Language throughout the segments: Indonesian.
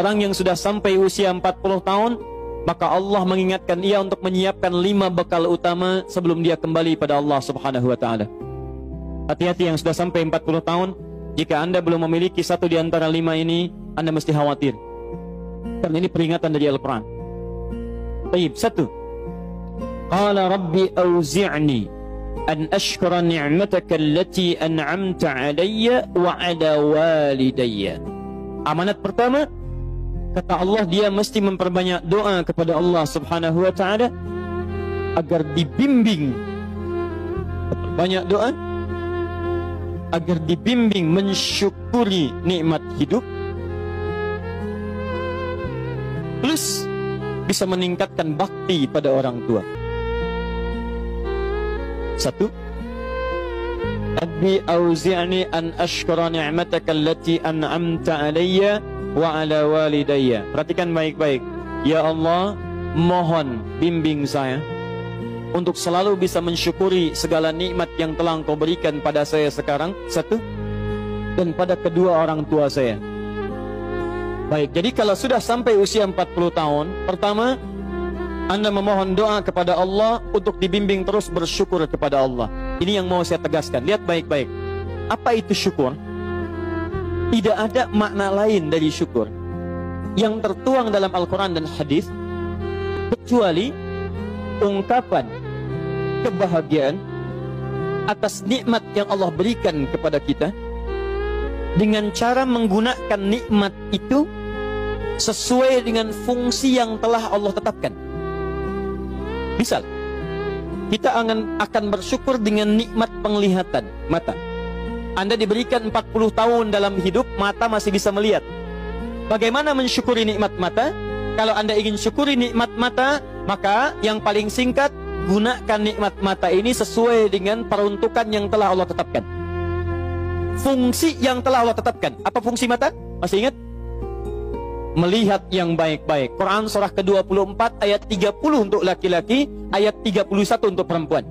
Orang yang sudah sampai usia 40 tahun, maka Allah mengingatkan ia untuk menyiapkan 5 bekal utama sebelum dia kembali pada Allah Subhanahu wa taala. Hati-hati yang sudah sampai 40 tahun, jika Anda belum memiliki satu di antara 5 ini, Anda mesti khawatir. Karena ini peringatan dari Al-Quran. Baik, 1. Qala rabbi auzi'ni an ashkura ni'mataka allati an'amta 'alayya wa 'ala walidayya. Amanat pertama, kata Allah, dia mesti memperbanyak doa kepada Allah Subhanahu wa taala agar dibimbing. Banyak doa agar dibimbing mensyukuri nikmat hidup, plus bisa meningkatkan bakti pada orang tua. 1. Rabbi auzi'ni an ashkura ni'mataka allati an'amta 'alayya wa 'ala walidayya. Perhatikan baik-baik. Ya Allah, mohon bimbing saya untuk selalu bisa mensyukuri segala nikmat yang telah Engkau berikan pada saya sekarang, 1, dan pada kedua orang tua saya. Baik, jadi kalau sudah sampai usia 40 tahun, pertama, Anda memohon doa kepada Allah untuk dibimbing terus bersyukur kepada Allah. Ini yang mau saya tegaskan. Lihat baik-baik. Apa itu syukur? Tidak ada makna lain dari syukur yang tertuang dalam Al-Quran dan hadis kecuali ungkapan kebahagiaan atas nikmat yang Allah berikan kepada kita dengan cara menggunakan nikmat itu sesuai dengan fungsi yang telah Allah tetapkan. Misal, kita akan bersyukur dengan nikmat penglihatan mata. Anda diberikan 40 tahun dalam hidup, mata masih bisa melihat. Bagaimana mensyukuri nikmat mata? Kalau Anda ingin syukuri nikmat mata, maka yang paling singkat, gunakan nikmat mata ini sesuai dengan peruntukan yang telah Allah tetapkan. Fungsi yang telah Allah tetapkan. Apa fungsi mata? Masih ingat? Melihat yang baik-baik. Quran surah ke-24 ayat 30 untuk laki-laki, ayat 31 untuk perempuan.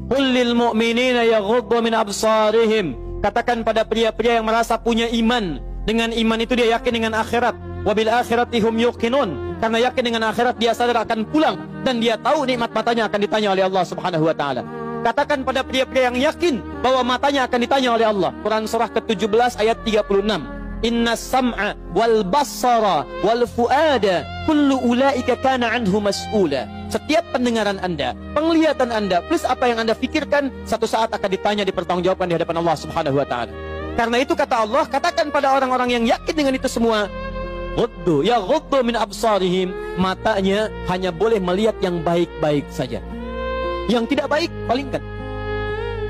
Qul lil mu'minina yaghuddu min absarihim. Katakan pada pria-pria yang merasa punya iman. Dengan iman itu dia yakin dengan akhirat. Wabil akhirati hum yuqinun. Karena yakin dengan akhirat dia sadar akan pulang dan dia tahu nikmat matanya akan ditanya oleh Allah Subhanahu wa taala. Katakan pada pria-pria yang yakin bahwa matanya akan ditanya oleh Allah. Quran surah ke-17 ayat 36. Inna sam'a wal basara wal fuada kullu ulaika kana anhu mas'ula. Setiap pendengaran Anda, penglihatan Anda, plus apa yang Anda fikirkan, satu saat akan ditanya, dipertanggungjawabkan di hadapan Allah Subhanahu wa taala. Karena itu kata Allah, katakan pada orang-orang yang yakin dengan itu semua, ghuddu ya ghuddu min absarihim, matanya hanya boleh melihat yang baik-baik saja. Yang tidak baik palingkan.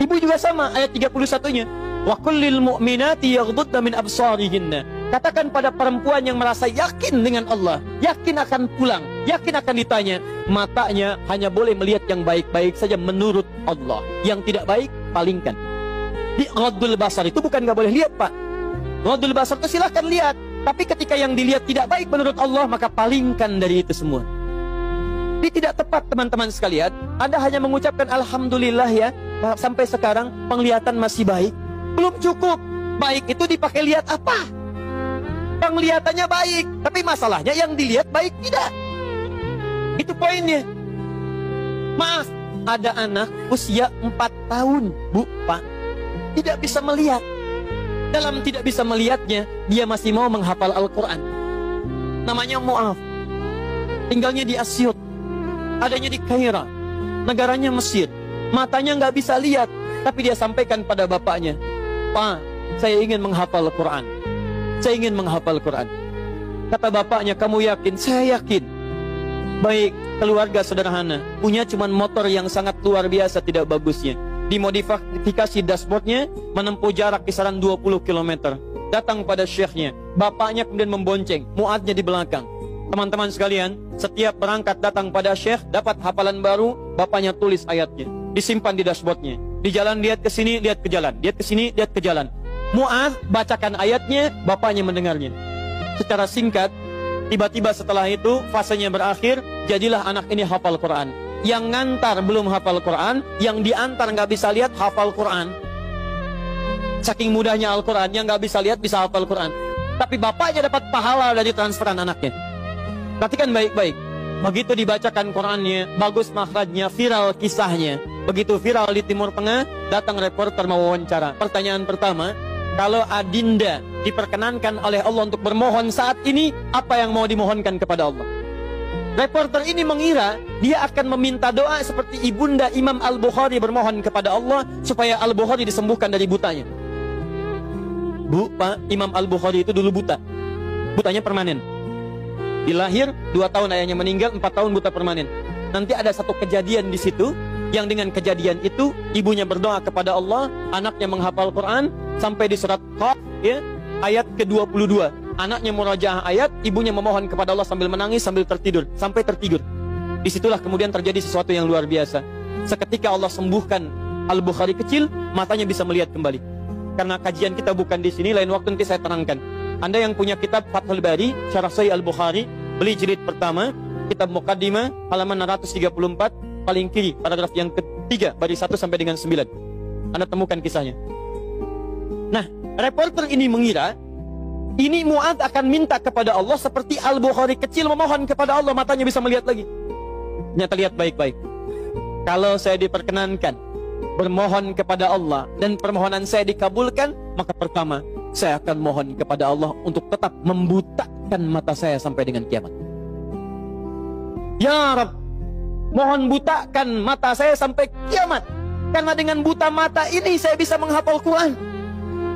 Ibu juga sama, ayat 31-nya. Wa kullil mu'minati yaghdudna min absarihinna. Katakan pada perempuan yang merasa yakin dengan Allah, yakin akan pulang, yakin akan ditanya, matanya hanya boleh melihat yang baik-baik saja menurut Allah. Yang tidak baik, palingkan. Di ghaddul basar itu bukan nggak boleh lihat, Pak. Ghaddul basar itu silahkan lihat, tapi ketika yang dilihat tidak baik menurut Allah, maka palingkan dari itu semua. Ini tidak tepat, teman-teman sekalian. Anda hanya mengucapkan alhamdulillah ya, sampai sekarang penglihatan masih baik. Belum cukup. Baik itu dipakai lihat apa? Penglihatannya baik, tapi masalahnya yang dilihat baik tidak. Itu poinnya. Maaf, ada anak usia 4 tahun, Bu, Pak, tidak bisa melihat. Dalam tidak bisa melihatnya, dia masih mau menghafal Al-Quran. Namanya Mu'af. Tinggalnya di Asyut. Adanya di Kaira. Negaranya Mesir. Matanya nggak bisa lihat, tapi dia sampaikan pada bapaknya, Pak, saya ingin menghafal Quran. Saya ingin menghafal Quran. Kata bapaknya, kamu yakin? Saya yakin. Baik, keluarga sederhana, punya cuman motor yang sangat luar biasa tidak bagusnya. Dimodifikasi dashboardnya, menempuh jarak kisaran 20 km. Datang pada syekhnya, bapaknya kemudian membonceng, muadnya di belakang. Teman-teman sekalian, setiap berangkat datang pada syekh, dapat hafalan baru, bapaknya tulis ayatnya, disimpan di dashboardnya. Di jalan lihat ke sini, lihat ke jalan, lihat ke sini, lihat ke jalan. Mu'adz bacakan ayatnya, bapaknya mendengarnya. Secara singkat, tiba-tiba setelah itu fasenya berakhir, jadilah anak ini hafal Quran. Yang ngantar belum hafal Quran, yang diantar nggak bisa lihat hafal Quran. Saking mudahnya Al-Quran, yang nggak bisa lihat bisa hafal Quran. Tapi bapaknya dapat pahala dari transferan anaknya. Perhatikan baik-baik. Begitu dibacakan Qurannya, bagus makhrajnya, viral kisahnya. Begitu viral di Timur Tengah, datang reporter mau wawancara. Pertanyaan pertama, kalau Adinda diperkenankan oleh Allah untuk bermohon saat ini, apa yang mau dimohonkan kepada Allah? Reporter ini mengira dia akan meminta doa seperti ibunda Imam Al-Bukhari bermohon kepada Allah supaya Al-Bukhari disembuhkan dari butanya. Bu, Pak, Imam Al-Bukhari itu dulu buta. Butanya permanen. Dilahir 2 tahun ayahnya meninggal, 4 tahun buta permanen. Nanti ada satu kejadian di situ, yang dengan kejadian itu ibunya berdoa kepada Allah, anaknya menghafal Quran sampai di surat Qaf, ya, ayat ke-22. Anaknya murajaah ayat, ibunya memohon kepada Allah sambil menangis, sambil tertidur, sampai tertidur. Disitulah kemudian terjadi sesuatu yang luar biasa. Seketika Allah sembuhkan Al-Bukhari kecil, matanya bisa melihat kembali. Karena kajian kita bukan di sini, lain waktu nanti saya terangkan. Anda yang punya kitab Fathul Bari, Syarah Sahih Al-Bukhari, beli jilid pertama, kitab Muqaddimah, halaman 634, paling kiri, paragraf yang ketiga, baris 1 sampai dengan 9. Anda temukan kisahnya. Nah, reporter ini mengira, ini Mu'adz akan minta kepada Allah seperti Al-Bukhari kecil memohon kepada Allah, matanya bisa melihat lagi. Ternyata lihat baik-baik. Kalau saya diperkenankan bermohon kepada Allah dan permohonan saya dikabulkan, maka pertama, saya akan mohon kepada Allah untuk tetap membutakan mata saya sampai dengan kiamat. Ya Rabb, mohon butakan mata saya sampai kiamat. Karena dengan buta mata ini saya bisa menghafal Quran.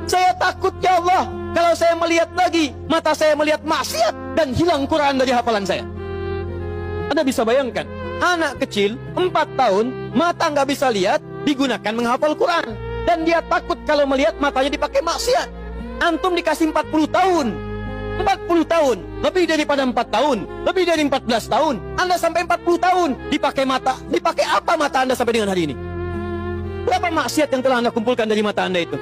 Saya takut ya Allah, kalau saya melihat lagi, mata saya melihat maksiat dan hilang Quran dari hafalan saya. Anda bisa bayangkan, anak kecil 4 tahun, mata nggak bisa lihat, digunakan menghafal Quran. Dan dia takut kalau melihat matanya dipakai maksiat. Antum dikasih 40 tahun, 40 tahun, lebih daripada 4 tahun, lebih dari 14 tahun, Anda sampai 40 tahun, dipakai mata, dipakai apa mata Anda sampai dengan hari ini? Berapa maksiat yang telah Anda kumpulkan dari mata Anda itu?